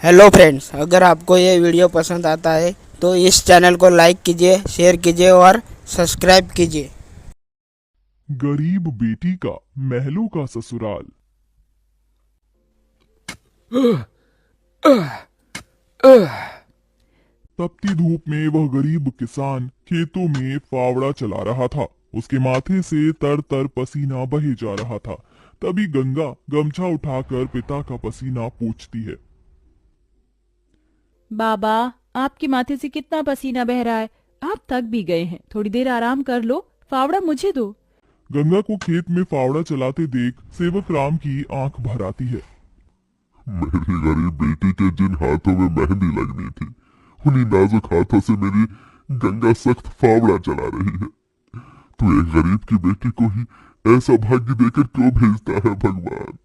Hello friends, अगर आपको ये वीडियो पसंद आता है तो इस चैनल को लाइक कीजिए, शेयर कीजिए और सब्सक्राइब कीजिए। गरीब बेटी का महलों का ससुराल। तपती धूप में वह गरीब किसान खेतों में फावड़ा चला रहा था। उसके माथे से तर तर पसीना बहे जा रहा था। तभी गंगा गमछा उठाकर पिता का पसीना पोंछती है। बाबा, आपके माथे से कितना पसीना बह रहा है। आप थक भी गए हैं, थोड़ी देर आराम कर लो। फावड़ा मुझे दो। गंगा को खेत में फावड़ा चलाते देख सेवक राम की आंख भर आती है। मेरी गरीब बेटी के जिन हाथों में मेहंदी लगनी थी, उन्हीं नाजुक हाथों से मेरी गंगा सख्त फावड़ा चला रही है। तू एक गरीब की बेटी को ही ऐसा भाग्य देकर क्यों भेजता है भगवान?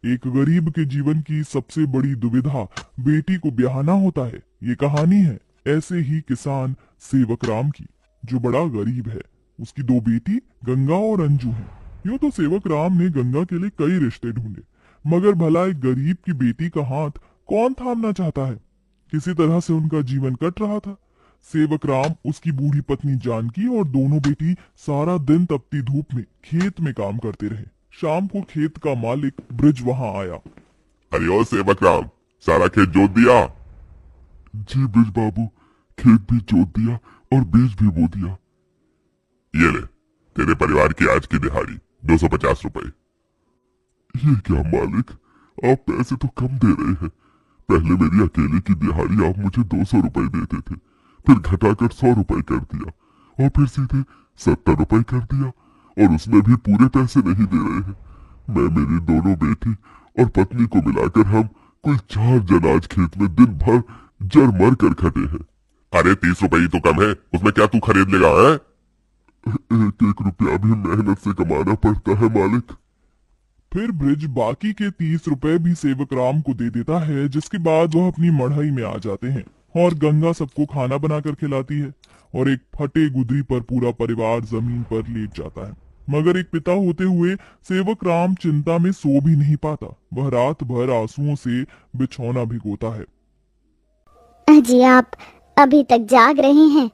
एक गरीब के जीवन की सबसे बड़ी दुविधा बेटी को ब्याहना होता है। ये कहानी है ऐसे ही किसान सेवक राम की, जो बड़ा गरीब है। उसकी दो बेटी गंगा और अंजू हैं। यूं तो सेवक राम ने गंगा के लिए कई रिश्ते ढूंढे, मगर भला एक गरीब की बेटी का हाथ कौन थामना चाहता है। किसी तरह से उनका जीवन कट रहा था। सेवक राम, उसकी बूढ़ी पत्नी जानकी और दोनों बेटी सारा दिन तपती धूप में खेत में काम करते रहे। शाम को खेत का मालिक ब्रिज वहां आया। अरे ओ सेवक राम, सारा खेत जोत दिया? जी ब्रिज बाबू, खेत भी जोत दिया और बीज भी बो दिया। ये ले, तेरे परिवार की आज की दिहाड़ी 250 रुपए। ये क्या मालिक, आप पैसे तो कम दे रहे हैं। पहले मेरी अकेले की दिहाड़ी आप मुझे 200 रुपए देते थे, फिर घटाकर 100 रुपए कर दिया और फिर सीधे 70 रुपए कर दिया, और उसमें भी पूरे पैसे नहीं दे रहे हैं। मैं, मेरी दोनों बेटी और पत्नी को मिलाकर हम कुल 4 जन आज खेत में दिन भर जड़ मर कर खटे हैं। अरे 30 रुपए ही तो कम है, उसमें क्या तू खरीद लेगा है? एक एक रुपया भी मेहनत से कमाना पड़ता है मालिक। फिर ब्रिज बाकी के 30 रुपए भी सेवक राम को दे देता है, जिसके बाद वह अपनी मढ़ई में आ जाते हैं और गंगा सबको खाना बनाकर खिलाती है और एक फटे गुदरी पर पूरा परिवार जमीन पर लेट जाता है। मगर एक पिता होते हुए सेवक राम चिंता में सो भी नहीं पाता। वह रात भर आंसुओं से बिछौना भिगोता है। अजी, आप अभी तक जाग रहे हैं?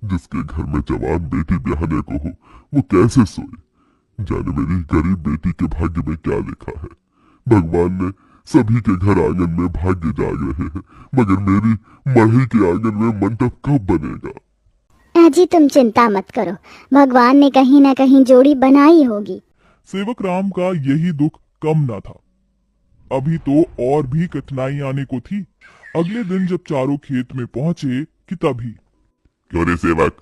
जिसके घर में जवान बेटी ब्याहने को हो, वो कैसे सोए? जाने मेरी गरीब बेटी के भाग्य में क्या लिखा है। भगवान ने सभी के घर आंगन में भाग्य जाग रहे हैं, मगर मेरी मढ़ई के आंगन में मंडप कब बनेगा? अजी, तुम चिंता मत करो, भगवान ने कहीं ना कहीं जोड़ी बनाई होगी। सेवक राम का यही दुख कम न था। अभी तो और भी कठिनाई आने को थी। अगले दिन जब चारों खेत में पहुंचे कि तभी। क्यों रे सेवक,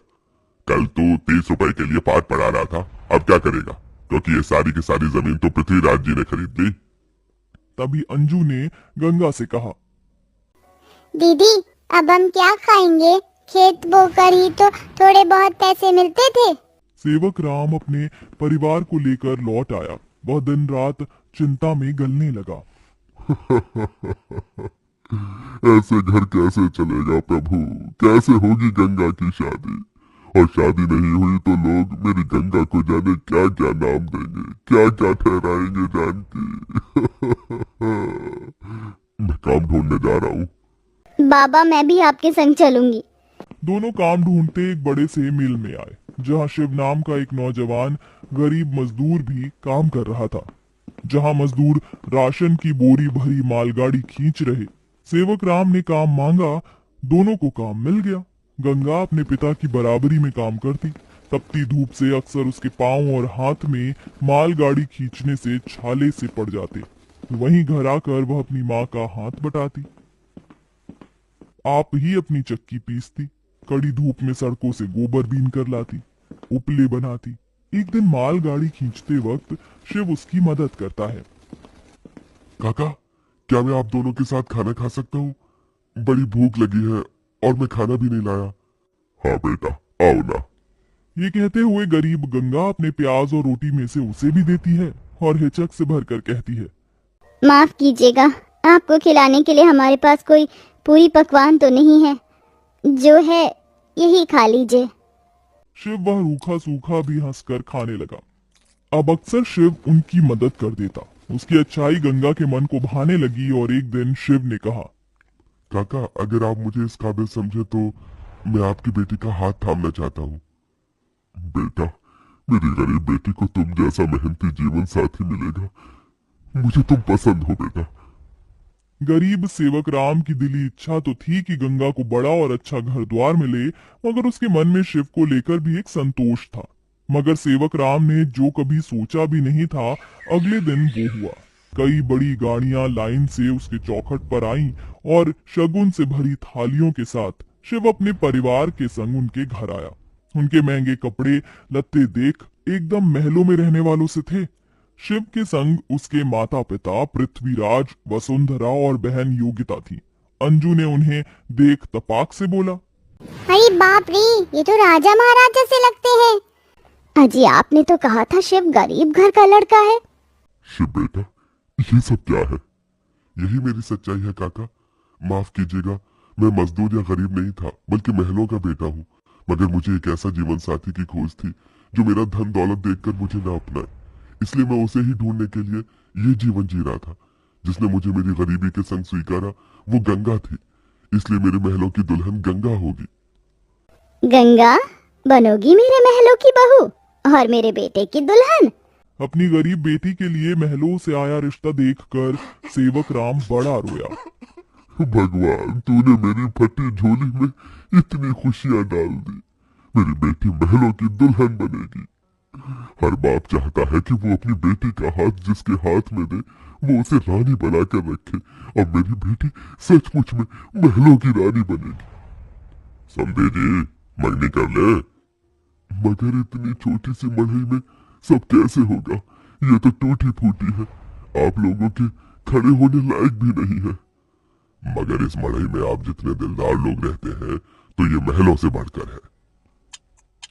कल तू 30 रुपए के लिए पाठ पढ़ा रहा था, अब क्या करेगा? क्योंकि ये सारी की सारी जमीन तो पृथ्वीराज जी ने खरीद ली। तभी अंजू ने गंगा से कहा, दीदी, अब हम क्या खाएंगे? खेत बोकर ही तो थोड़े बहुत पैसे मिलते थे। सेवक राम अपने परिवार को लेकर लौट आया। वह दिन रात चिंता में गलने लगा। ऐसे घर कैसे चलेगा प्रभु? कैसे होगी गंगा की शादी? और शादी नहीं हुई तो लोग मेरी गंगा को जाने क्या क्या नाम देंगे, क्या क्या ठहराएंगे जानकी। मैं काम ढूंढने जा रहा हूँ। बाबा, मैं भी आपके संग चलूंगी। दोनों काम ढूंढते एक बड़े से मिल में आए, जहां शिव नाम का एक नौजवान गरीब मजदूर भी काम कर रहा था। जहां मजदूर राशन की बोरी भरी मालगाड़ी खींच रहे। सेवक राम ने काम मांगा, दोनों को काम मिल गया। गंगा अपने पिता की बराबरी में काम करती। तपती धूप से अक्सर उसके पांव और हाथ में मालगाड़ी खींचने से छाले से पड़ जाते। वहीं घर आकर वह अपनी माँ का हाथ बटाती। आप ही अपनी चक्की पीसती, कड़ी धूप में सड़कों से गोबर बीन कर लाती, उपले बनाती। एक दिन मालगाड़ी खींचते वक्त शिव उसकी मदद करता है। काका, क्या मैं आप दोनों के साथ खाना खा सकता हूँ? बड़ी भूख लगी है और मैं खाना भी नहीं लाया। हाँ बेटा, आओ ना। ये कहते हुए गरीब गंगा अपने प्याज और रोटी में से उसे भी देती है और हिचक से भरकर कहती है, माफ कीजिएगा, आपको खिलाने के लिए हमारे पास कोई पूरी पकवान तो नहीं है। जो है यही खा लीजिए। शिव वह रूखा सूखा भी हंसकर खाने लगा। अब अक्सर शिव उनकी मदद कर देता। उसकी अच्छाई गंगा के मन को भाने लगी और एक दिन शिव ने कहा, काका, अगर आप मुझे इस काबिल समझे तो मैं आपकी बेटी का हाथ थामना चाहता हूँ। बेटा, मेरी गरीब बेटी को तुम जैसा मेहनती जीवन साथी मिलेगा। मुझे तुम पसंद हो बेटा। गरीब सेवक राम की दिली इच्छा तो थी कि गंगा को बड़ा और अच्छा घर द्वार मिले, मगर उसके मन में शिव को लेकर भी एक संतोष था। मगर सेवक राम ने जो कभी सोचा भी नहीं था, अगले दिन वो हुआ। कई बड़ी गाड़ियां लाइन से उसके चौखट पर आईं और शगुन से भरी थालियों के साथ शिव अपने परिवार के संग उनके घर आया। उनके महंगे कपड़े लत्ते देख एकदम महलों में रहने वालों से थे। शिव के संग उसके माता पिता पृथ्वीराज, वसुंधरा और बहन योगिता थी। अंजू ने उन्हें देख तपाक से बोला, अरे बाप रे, ये तो राजा महाराजा से लगते हैं। अजी, आपने तो कहा था शिव गरीब घर का लड़का है। शिव बेटा, ये सब क्या है? यही मेरी सच्चाई है काका। माफ कीजिएगा, मैं मजदूर या गरीब नहीं था, बल्कि महलों का बेटा हूँ। मगर मुझे एक ऐसा जीवन साथी की खोज थी जो मेरा धन दौलत देखकर मुझे न अपनाए। इसलिए मैं उसे ही ढूंढने के लिए ये जीवन जी रहा था। जिसने मुझे मेरी गरीबी के संग स्वीकारा वो गंगा थी। इसलिए मेरे महलों की दुल्हन गंगा होगी। गंगा बनोगी मेरे महलों की बहू और मेरे बेटे की दुल्हन। अपनी गरीब बेटी के लिए महलों से आया रिश्ता देखकर सेवक राम बड़ा रोया। भगवान, तूने मेरी फटी झोली में इतनी खुशियां डाल दी। मेरी बेटी महलों की दुल्हन बनेगी। हर बाप चाहता है कि वो अपनी बेटी का हाथ जिसके हाथ में दे वो उसे रानी बनाकर रखे, और मेरी बेटी सचमुच में महलों की रानी बनेगी। समझे जी, मंगनी कर ले। मगर इतनी छोटी सी मढ़ई में सब कैसे होगा? ये तो टूटी फूटी है, आप लोगों के खड़े होने लायक भी नहीं है। मगर इस मढ़ई में आप जितने दिलदार लोग रहते हैं तो ये महलों से बढ़कर है।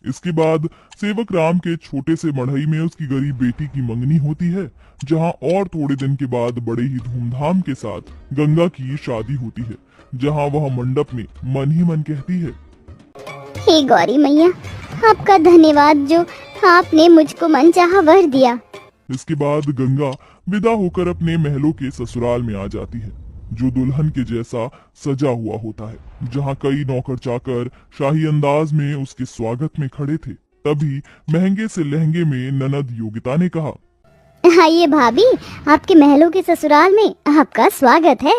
इसके बाद सेवक राम के छोटे से मढ़ई में उसकी गरीब बेटी की मंगनी होती है, जहां और थोड़े दिन के बाद बड़े ही धूमधाम के साथ गंगा की शादी होती है, जहां वह मंडप में मन ही मन कहती है, हे गौरी मैया, आपका धन्यवाद जो आपने मुझको मनचाहा वर दिया। इसके बाद गंगा विदा होकर अपने महलों के ससुराल में आ जाती है, जो दुल्हन के जैसा सजा हुआ होता है, जहां कई नौकर चाकर शाही अंदाज में उसके स्वागत में खड़े थे। तभी महंगे से लहंगे में ननद योगिता ने कहा, आइए भाभी, आपके महलों के ससुराल में आपका स्वागत है।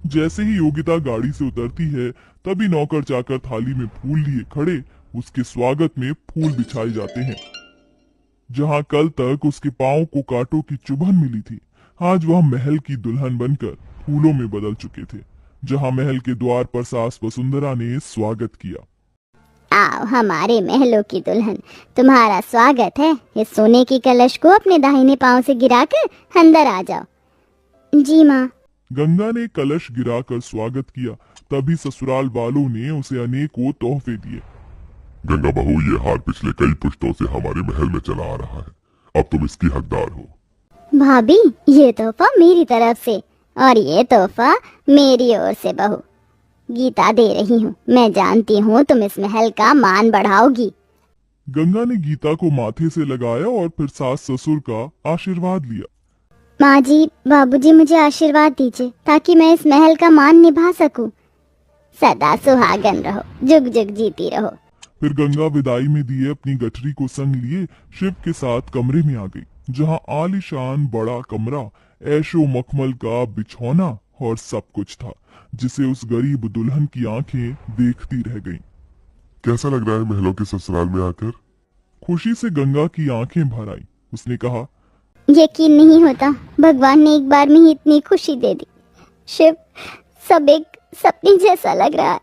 जैसे ही योगिता गाड़ी से उतरती है, तभी नौकर चाकर थाली में फूल लिए खड़े उसके स्वागत में फूल बिछाए जाते हैं। जहां कल तक उसके पांव को कांटों की चुभन मिली थी, आज वह महल की दुल्हन बनकर फूलों में बदल चुके थे। जहां महल के द्वार पर सास वसुंधरा ने स्वागत किया। आओ हमारे महलों की दुल्हन, तुम्हारा स्वागत है। इस सोने की कलश को अपने दाहिने पांव से गिराकर अंदर आ जाओ। जी माँ। गंगा ने कलश गिराकर स्वागत किया। तभी ससुराल वालों ने उसे अनेकों तोहफे दिए। गंगा बहू, ये हार पिछले कई पुश्तों से हमारे महल में चला आ रहा है। अब तुम इसकी हकदार हो। भाभी, ये तोहफा मेरी तरफ से और ये तोहफा मेरी ओर से बहू गीता दे रही हूँ। मैं जानती हूँ तुम इस महल का मान बढ़ाओगी। गंगा ने गीता को माथे से लगाया और फिर सास ससुर का आशीर्वाद लिया। माँ जी, बाबूजी, मुझे आशीर्वाद दीजिए ताकि मैं इस महल का मान निभा सकूं। सदा सुहागन रहो, जुग जुग जीती रहो। फिर गंगा विदाई में दिए अपनी गठरी को संग लिए शिव के साथ कमरे में आ गई, जहां आलीशान बड़ा कमरा, ऐशो मखमल का बिछौना और सब कुछ था, जिसे उस गरीब दुल्हन की आंखें देखती रह गईं। कैसा लग रहा है महलों के ससुराल में आकर? खुशी से गंगा की आंखें भर आई। उसने कहा, यकीन नहीं होता, भगवान ने एक बार में ही इतनी खुशी दे दी। शिव, सब एक सपने जैसा लग रहा है।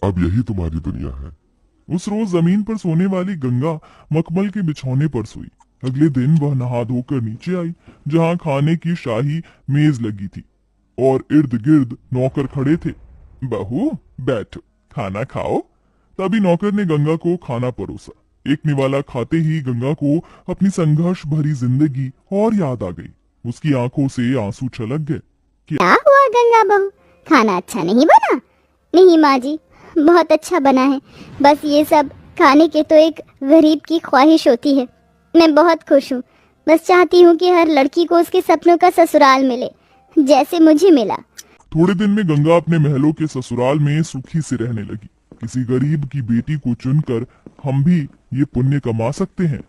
अब यही तुम्हारी दुनिया है। उस रोज जमीन पर सोने वाली गंगा मखमल के बिछौने पर सोई। अगले दिन वह नहा धोकर नीचे आई, जहां खाने की शाही मेज लगी थी और इर्द गिर्द नौकर खड़े थे। बहू बैठो, खाना खाओ। तभी नौकर ने गंगा को खाना परोसा। एक निवाला खाते ही गंगा को अपनी संघर्ष भरी जिंदगी और याद आ गई। उसकी आंखों से आंसू छलक गए। क्या हुआ गंगा बहू, खाना अच्छा नहीं बना? नहीं माँ जी, बहुत अच्छा बना है। बस ये सब खाने के तो एक गरीब की ख्वाहिश होती है। मैं बहुत खुश हूँ। बस चाहती हूँ कि हर लड़की को उसके सपनों का ससुराल मिले, जैसे मुझे मिला। थोड़े दिन में गंगा अपने महलों के ससुराल में सुखी से रहने लगी। किसी गरीब की बेटी को चुनकर हम भी ये पुण्य कमा सकते हैं।